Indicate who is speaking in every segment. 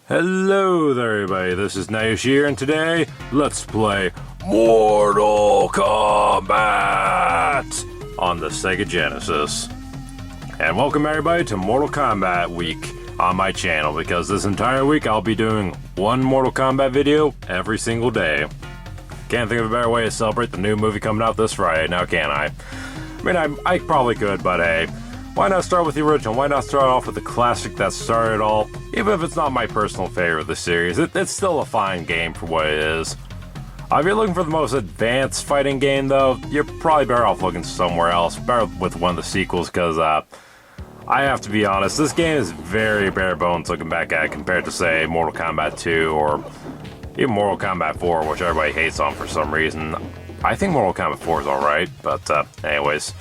Speaker 1: Hello there everybody, this is Nayoshi here, and today, let's play Mortal Kombat on the Sega Genesis. And welcome everybody to Mortal Kombat week on my channel, because this entire week I'll be doing one Mortal Kombat video every single day. Can't think of a better way to celebrate the new movie coming out this Friday, now can I? I mean, I probably could, but hey, why not start with the original? Why not start off with the classic that started it all? Even if it's not my personal favorite of the series, it's still a fine game for what it is. If you're looking for the most advanced fighting game though, you're probably better off looking somewhere else, better with one of the sequels, because I have to be honest, this game is very bare bones looking back at it compared to say Mortal Kombat 2 or even Mortal Kombat 4, which everybody hates on for some reason. I think Mortal Kombat 4 is alright, but anyways.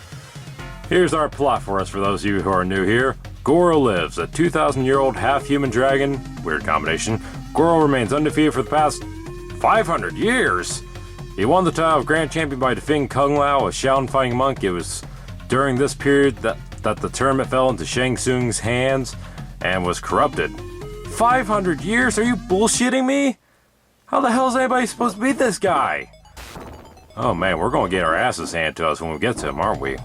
Speaker 1: Here's our plot for us, for those of you who are new here. Goro lives, a 2,000-year-old half-human dragon. Weird combination. Goro remains undefeated for the past 500 years. He won the title of Grand Champion by defeating Kung Lao, a Shaolin fighting monk. It was during this period that the tournament fell into Shang Tsung's hands and was corrupted. 500 years? Are you bullshitting me? How the hell is anybody supposed to beat this guy? Oh man, we're gonna get our asses handed to us when we get to him, aren't we?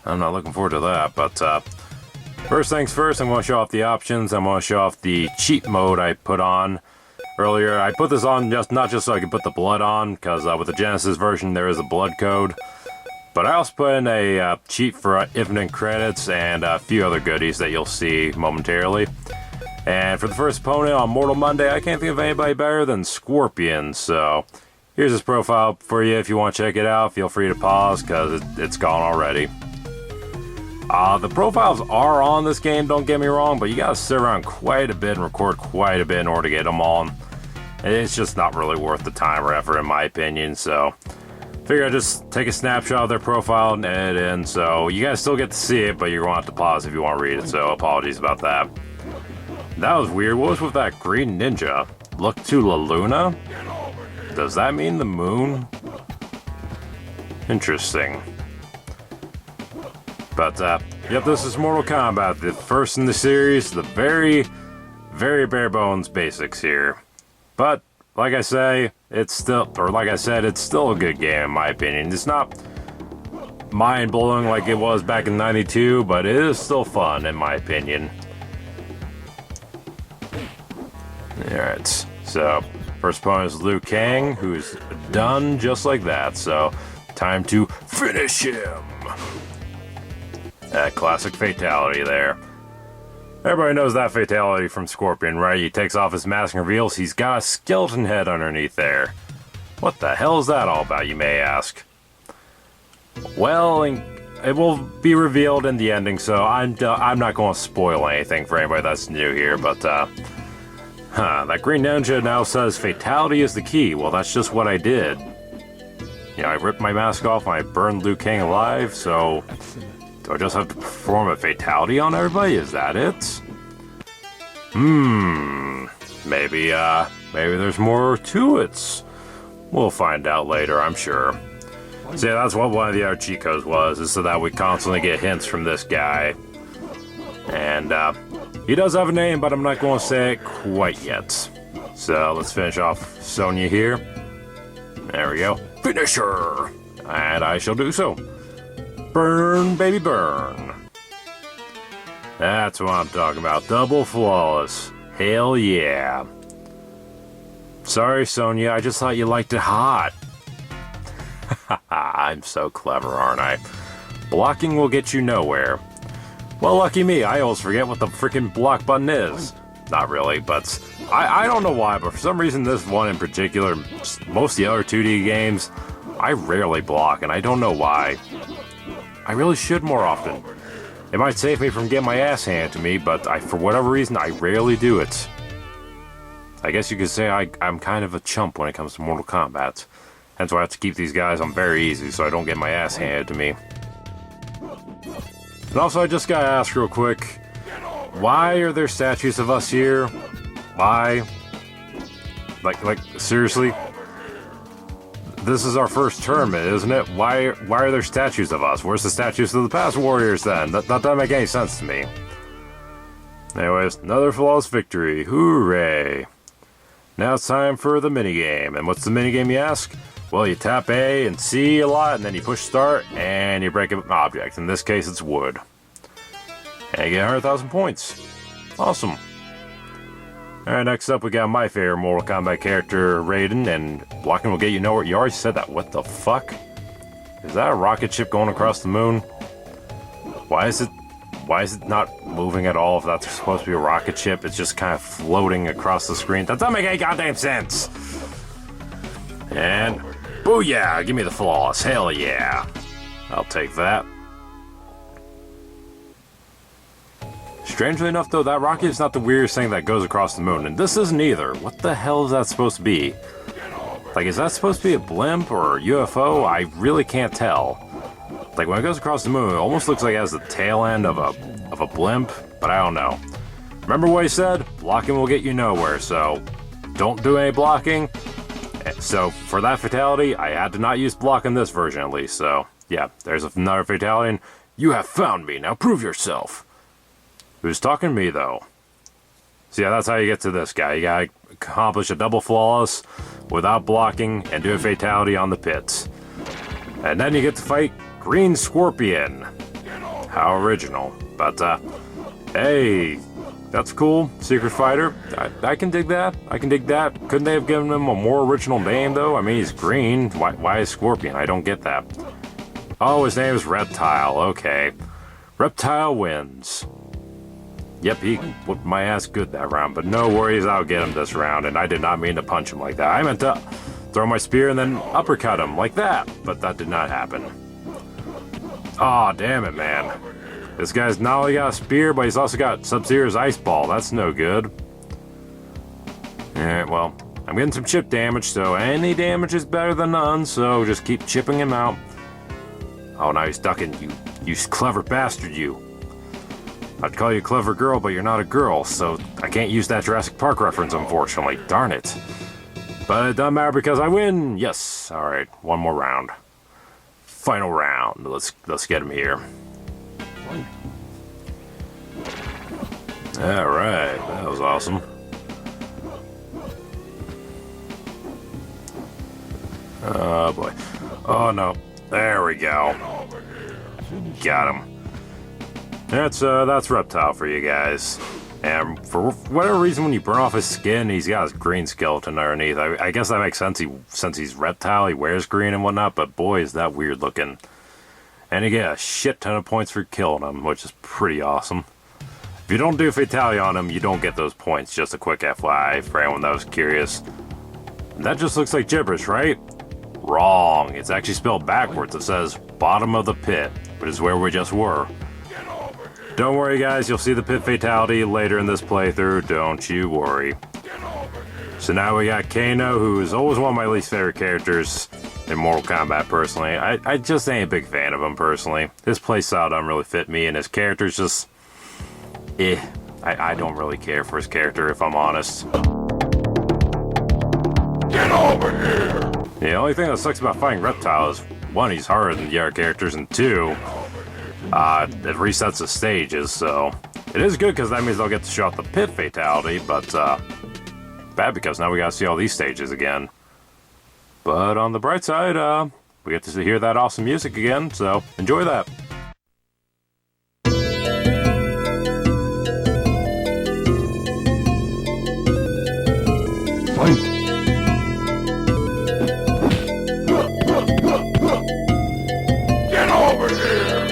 Speaker 1: I'm not looking forward to that, but first things first, I'm going to show off the options. I'm going to show off the cheat mode I put on earlier. I put this on not just so I could put the blood on, because with the Genesis version there is a blood code. But I also put in a cheat for infinite credits and a few other goodies that you'll see momentarily. And for the first opponent on Mortal Monday, I can't think of anybody better than Scorpion, so here's his profile for you. If you want to check it out, feel free to pause, because it's gone already. The profiles are on this game, don't get me wrong, but you gotta sit around quite a bit and record quite a bit in order to get them on. It's just not really worth the time or effort in my opinion, so figure I'd just take a snapshot of their profile and edit in, so you guys still get to see it, but you're gonna have to pause if you want to read it, so apologies about that. That was weird. What was with that green ninja? Look to La Luna? Does that mean the moon? Interesting. But, yep, this is Mortal Kombat, the first in the series, the very, very bare bones basics here. But, like I say, it's still a good game in my opinion. It's not mind-blowing like it was back in '92, but it is still fun in my opinion. Alright, so, first opponent is Liu Kang, who's done just like that, so time to finish him! That classic fatality there. Everybody knows that fatality from Scorpion, right? He takes off his mask and reveals he's got a skeleton head underneath there. What the hell is that all about, you may ask? Well, it will be revealed in the ending, so I'm not going to spoil anything for anybody that's new here, but, that green ninja now says fatality is the key. Well, that's just what I did. You know, I ripped my mask off and I burned Liu Kang alive, so do I just have to perform a fatality on everybody? Is that it? Maybe there's more to it. We'll find out later, I'm sure. See, that's what one of the other cheat codes was, is so that we constantly get hints from this guy. And, he does have a name, but I'm not going to say it quite yet. So, let's finish off Sonya here. There we go. Finish her! And I shall do so. Burn, baby, burn. That's what I'm talking about. Double flawless. Hell yeah. Sorry, Sonya, I just thought you liked it hot. I'm so clever, aren't I? Blocking will get you nowhere. Well, lucky me, I always forget what the freaking block button is. Not really, but I don't know why, but for some reason this one in particular, most of the other 2D games, I rarely block, and I don't know why. I really should more often. It might save me from getting my ass handed to me, but for whatever reason, I rarely do it. I guess you could say I'm kind of a chump when it comes to Mortal Kombat. Hence why I have to keep these guys on very easy so I don't get my ass handed to me. And also, I just gotta ask real quick, why are there statues of us here? Why? Like, seriously? This is our first tournament, isn't it? Why are there statues of us? Where's the statues of the past warriors then? That doesn't make any sense to me. Anyways, another flawless victory. Hooray! Now it's time for the minigame. And what's the minigame, you ask? Well, you tap A and C a lot, and then you push start, and you break an object. In this case, it's wood. And you get 100,000 points. Awesome. Alright, next up we got my favorite Mortal Kombat character, Raiden, and blocking will get you nowhere. You already said that. What the fuck? Is that a rocket ship going across the moon? Why is it not moving at all if that's supposed to be a rocket ship? It's just kind of floating across the screen. That doesn't make any goddamn sense! And booyah! Give me the flawless. Hell yeah! I'll take that. Strangely enough, though, that rocket is not the weirdest thing that goes across the moon, and this isn't either. What the hell is that supposed to be? Like, is that supposed to be a blimp or a UFO? I really can't tell. Like, when it goes across the moon, it almost looks like it has the tail end of a blimp, but I don't know. Remember what he said? Blocking will get you nowhere, so don't do any blocking. So, for that fatality, I had to not use block in this version, at least, so yeah, there's another fatality, and you have found me, now prove yourself. Who's talking to me, though? So yeah, that's how you get to this guy. You gotta accomplish a double flawless without blocking and do a fatality on the pits. And then you get to fight Green Scorpion. How original. But, hey, that's cool. Secret Fighter. I can dig that. I can dig that. Couldn't they have given him a more original name, though? I mean, he's green. Why is Scorpion? I don't get that. Oh, his name is Reptile. Okay. Reptile wins. Yep, he whooped my ass good that round, but no worries, I'll get him this round, and I did not mean to punch him like that. I meant to throw my spear and then uppercut him like that, but that did not happen. Aw, damn it, man. This guy's not only got a spear, but he's also got Sub-Zero's ice ball. That's no good. Alright, well, I'm getting some chip damage, so any damage is better than none, so just keep chipping him out. Oh, now he's ducking. You clever bastard, you. I'd call you a clever girl, but you're not a girl, so I can't use that Jurassic Park reference, unfortunately. Darn it. But it doesn't matter because I win! Yes! Alright, one more round. Final round. Let's get him here. Alright, that was awesome. Oh boy. Oh no. There we go. Got him. That's Reptile for you guys. And for whatever reason, when you burn off his skin, he's got his green skeleton underneath. I guess that makes sense. Since he's Reptile, he wears green and whatnot, but boy, is that weird looking. And you get a shit ton of points for killing him, which is pretty awesome. If you don't do Fatality on him, you don't get those points. Just a quick FYI for anyone that was curious. And that just looks like gibberish, right? Wrong. It's actually spelled backwards. It says bottom of the pit, which is where we just were. Don't worry, guys, you'll see the pit fatality later in this playthrough, don't you worry. So now we got Kano, who is always one of my least favorite characters in Mortal Kombat, personally. I just ain't a big fan of him, personally. His playstyle doesn't really fit me, and his character's just... I don't really care for his character, if I'm honest. Get over here! The only thing that sucks about fighting Reptile is, one, he's harder than the other characters, and two... it resets the stages, so it is good because that means they'll get to show off the pit fatality, but bad because now we gotta see all these stages again. But on the bright side, we get to hear that awesome music again, so enjoy that. Get over here!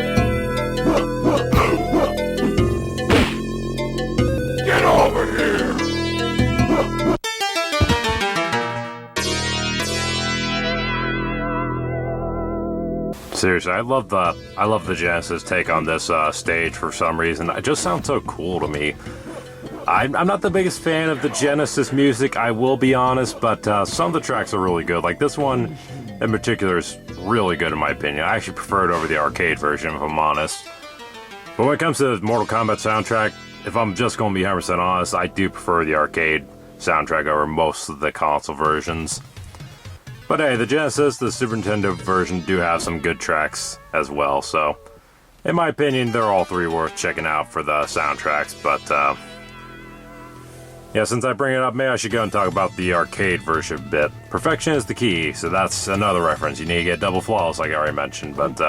Speaker 1: Get over here! Seriously, I love the Genesis take on this stage for some reason. It just sounds so cool to me. I'm not the biggest fan of the Genesis music, I will be honest, but some of the tracks are really good. Like this one in particular is really good in my opinion. I actually prefer it over the arcade version, if I'm honest. But when it comes to the Mortal Kombat soundtrack, if I'm just going to be 100% honest, I do prefer the arcade soundtrack over most of the console versions. But hey, the Genesis, the Super Nintendo version do have some good tracks as well, so in my opinion, they're all three worth checking out for the soundtracks, but Yeah, since I bring it up, maybe I should go and talk about the arcade version a bit. Perfection is the key, so that's another reference. You need to get double flawless, like I already mentioned, but,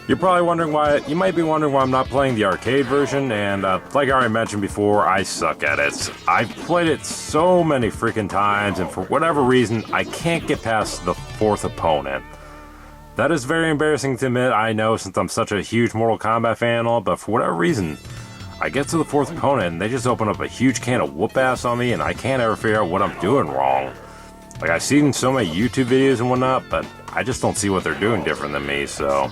Speaker 1: you're probably wondering why. You might be wondering why I'm not playing the arcade version, and like I already mentioned before, I suck at it. I've played it so many freaking times, and for whatever reason, I can't get past the fourth opponent. That is very embarrassing to admit, I know, since I'm such a huge Mortal Kombat fan and all, but for whatever reason, I get to the fourth opponent, and they just open up a huge can of whoop-ass on me, and I can't ever figure out what I'm doing wrong. Like, I've seen so many YouTube videos and whatnot, but I just don't see what they're doing different than me, so...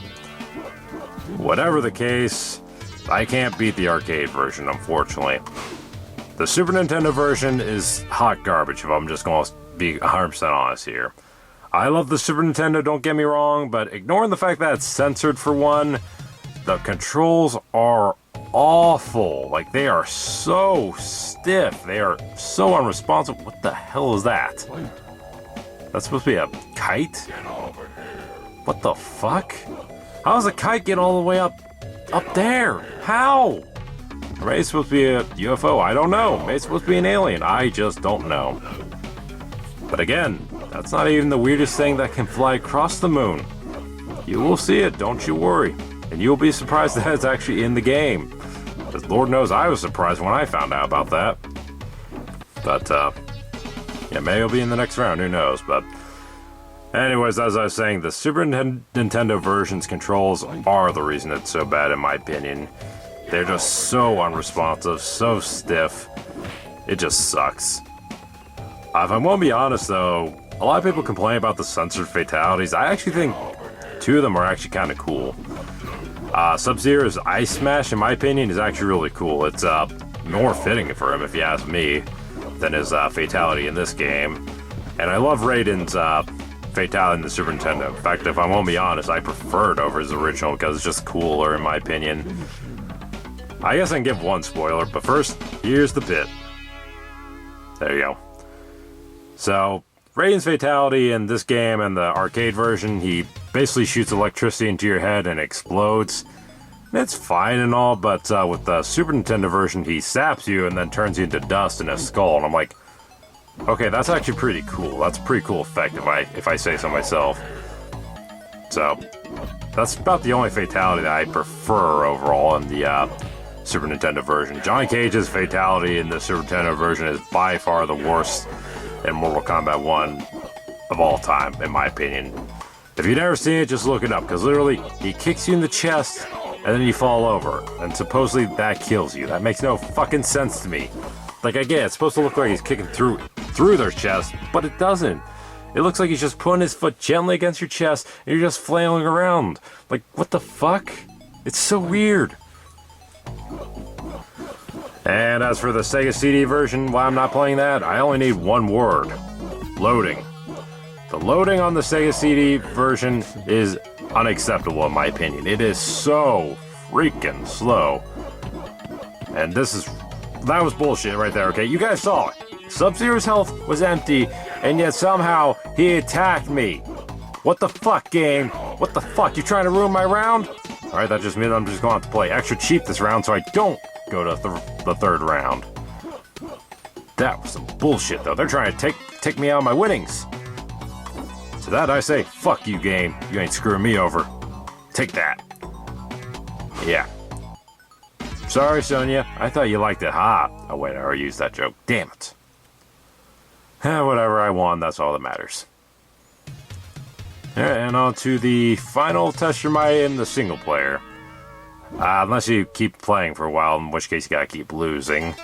Speaker 1: Whatever the case, I can't beat the arcade version, unfortunately. The Super Nintendo version is hot garbage, if I'm just going to be 100% honest here. I love the Super Nintendo, don't get me wrong, but ignoring the fact that it's censored for one, the controls are awful. Like, they are so stiff. They are so unresponsive. What the hell is that? That's supposed to be a kite? What the fuck? How does a kite get all the way up there? How? Maybe it's supposed to be a UFO. I don't know. Maybe it's supposed to be an alien. I just don't know. But again, that's not even the weirdest thing that can fly across the moon. You will see it, don't you worry. And you'll be surprised that it's actually in the game. Because Lord knows I was surprised when I found out about that. But, yeah, maybe it'll be in the next round, who knows, but... Anyways, as I was saying, the Super Nintendo version's controls are the reason it's so bad, in my opinion. They're just so unresponsive, so stiff. It just sucks. If I'm going to be honest, though, a lot of people complain about the censored fatalities. I actually think two of them are actually kind of cool. Sub-Zero's Ice Smash, in my opinion, is actually really cool. It's more fitting for him, if you ask me, than his fatality in this game. And I love Raiden's fatality in the Super Nintendo. In fact, if I'm going to be honest, I prefer it over his original because it's just cooler, in my opinion. I guess I can give one spoiler, but first, here's the pit. There you go. So, Raiden's fatality in this game and the arcade version, he basically shoots electricity into your head and explodes. And it's fine and all, but with the Super Nintendo version, he saps you and then turns you into dust in a skull. And I'm like, okay, that's actually pretty cool. That's a pretty cool effect if I say so myself. So, that's about the only fatality that I prefer overall in the Super Nintendo version. Johnny Cage's fatality in the Super Nintendo version is by far the worst in Mortal Kombat 1 of all time, in my opinion. If you've never seen it, just look it up, because literally, he kicks you in the chest, and then you fall over, and supposedly that kills you. That makes no fucking sense to me. Like, I get it, it's supposed to look like he's kicking through their chest, but it doesn't. It looks like he's just putting his foot gently against your chest, and you're just flailing around. Like, what the fuck? It's so weird. And as for the Sega CD version, why I'm not playing that, I only need one word. Loading. The loading on the Sega CD version is unacceptable in my opinion. It is so freaking slow. And that was bullshit right there, okay? You guys saw it. Sub-Zero's health was empty, and yet somehow he attacked me. What the fuck, game? What the fuck? You trying to ruin my round? Alright, that just means I'm just going to have to play extra cheap this round so I don't go to the third round. That was some bullshit, though. They're trying to take me out of my winnings. To that I say, fuck you, game. You ain't screwing me over. Take that. Yeah. Sorry, Sonya. I thought you liked it hot. Oh, wait, I already used that joke. Damn it. Whatever, I won. That's all that matters. And on to the final test your might in the single player. Unless you keep playing for a while, in which case you gotta keep losing.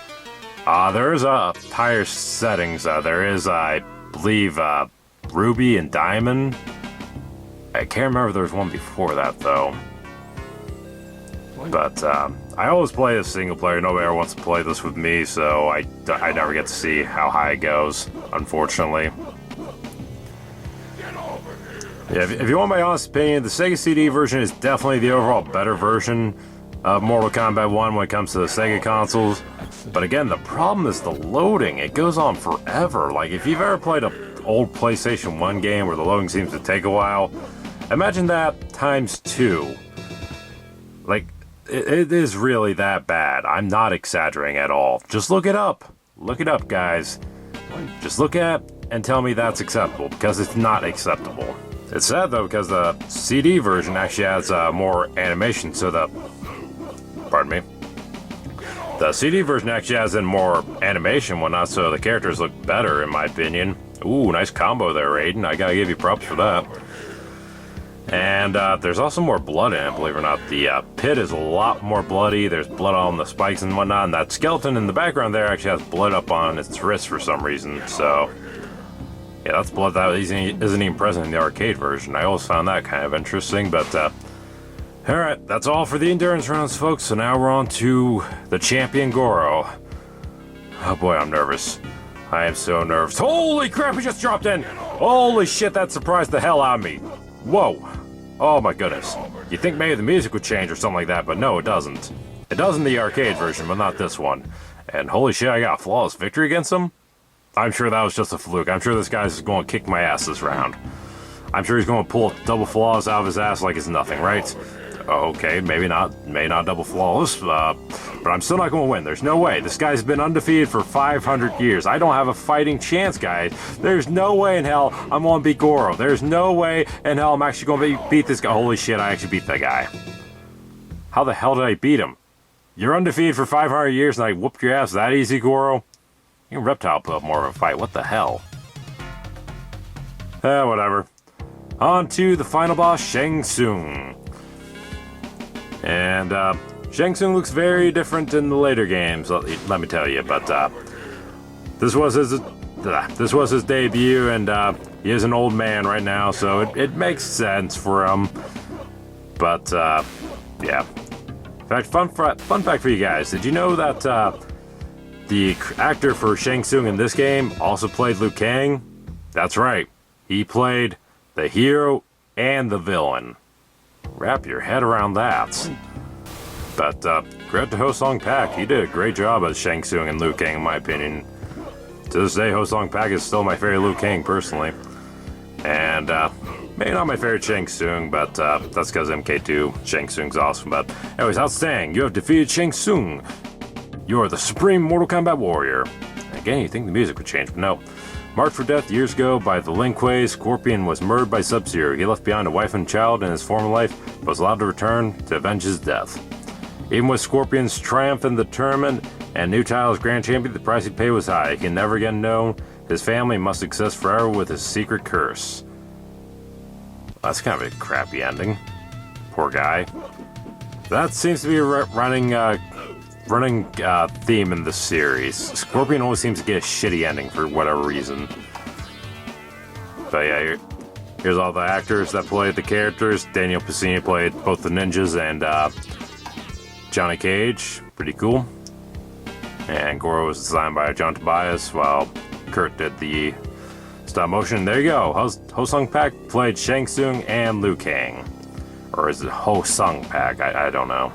Speaker 1: There is higher settings. There is, I believe, Ruby and Diamond. I can't remember if there was one before that, though. But, I always play a single player. Nobody ever wants to play this with me, so I never get to see how high it goes, unfortunately. Yeah, if you want my honest opinion, the Sega CD version is definitely the overall better version of Mortal Kombat 1 when it comes to the Sega consoles. But again, the problem is the loading. It goes on forever. Like, if you've ever played an old PlayStation 1 game where the loading seems to take a while, imagine that times 2. Like, it is really that bad. I'm not exaggerating at all. Just look it up. Look it up, guys. Just look at and tell me that's acceptable, because it's not acceptable. It's sad though, because the CD version actually has more animation, so pardon me. The CD version actually has in more animation, whatnot, so the characters look better, in my opinion. Ooh, nice combo there, Raiden. I gotta give you props for that. And there's also more blood in it, believe it or not. The pit is a lot more bloody. There's blood on the spikes and whatnot. And that skeleton in the background there actually has blood up on its wrist for some reason. So, yeah, that's blood that isn't even present in the arcade version. I always found that kind of interesting, but alright, that's all for the endurance rounds, folks. So now we're on to the champion Goro. Oh boy, I'm nervous. I am so nervous. Holy crap, he just dropped in! Holy shit, that surprised the hell out of me. Whoa. Oh my goodness. You'd think maybe the music would change or something like that, but no, it doesn't. It does in the arcade version, but not this one. And holy shit, I got a flawless victory against him? I'm sure that was just a fluke. I'm sure this guy's going to kick my ass this round. I'm sure he's going to pull double flawless out of his ass like it's nothing, right? Okay, maybe not. May not double flawless, but I'm still not going to win. There's no way. This guy's been undefeated for 500 years. I don't have a fighting chance, guys. There's no way in hell I'm going to beat Goro. There's no way in hell I'm actually going to beat this guy. Holy shit, I actually beat that guy. How the hell did I beat him? You're undefeated for 500 years and I whooped your ass that easy, Goro? Even Reptile put up more of a fight. What the hell? Whatever. On to the final boss, Tsung. And Tsung looks very different in the later games, let me tell you. But this was his debut, and he is an old man right now, so it makes sense for him. But yeah. In fact, fun fact for you guys: did you know that the actor for Shang Tsung in this game also played Liu Kang? That's right. He played the hero and the villain. Wrap your head around that. But credit to Ho-Sung Pak. He did a great job as Shang Tsung and Liu Kang, in my opinion. To this day, Ho-Sung Pak is still my favorite Liu Kang, personally. And maybe not my favorite Shang Tsung, but that's because MK2 Shang Tsung's awesome. But anyways, outstanding. You have defeated Shang Tsung. You are the supreme Mortal Kombat warrior. Again, you think the music would change, but no. Marked for death years ago by the Lin Kuei, Scorpion was murdered by Sub-Zero. He left behind a wife and child in his former life, but was allowed to return to avenge his death. Even with Scorpion's triumph in the tournament and new title as Grand Champion, the price he paid was high. He can never again know his family must exist forever with his secret curse. That's kind of a crappy ending. Poor guy. That seems to be a running theme in the series. Scorpion always seems to get a shitty ending for whatever reason. But yeah, here's all the actors that played the characters. Daniel Piscini played both the ninjas and Johnny Cage. Pretty cool. And Goro was designed by John Tobias, while Kurt did the stop motion. There you go. Ho-Sung Pak played Shang Tsung and Liu Kang. Or is it Ho-Sung Pak? I don't know.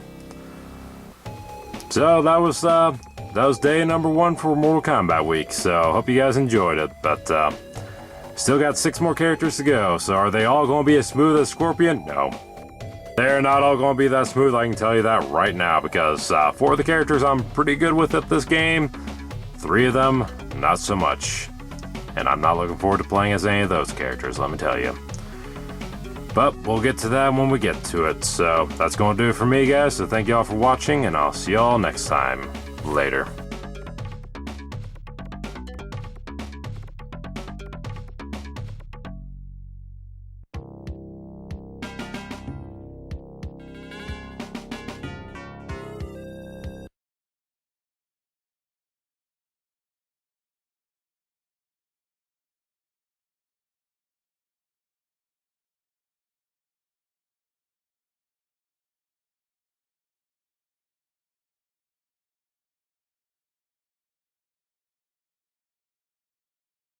Speaker 1: So that was day number 1 for Mortal Kombat week. So hope you guys enjoyed it. But still got 6 more characters to go. So are they all going to be as smooth as Scorpion? No. They're not all going to be that smooth, I can tell you that right now, because 4 of the characters I'm pretty good with at this game, 3 of them, not so much. And I'm not looking forward to playing as any of those characters, let me tell you. But we'll get to that when we get to it. So that's going to do it for me, guys. So thank y'all for watching, and I'll see y'all next time. Later.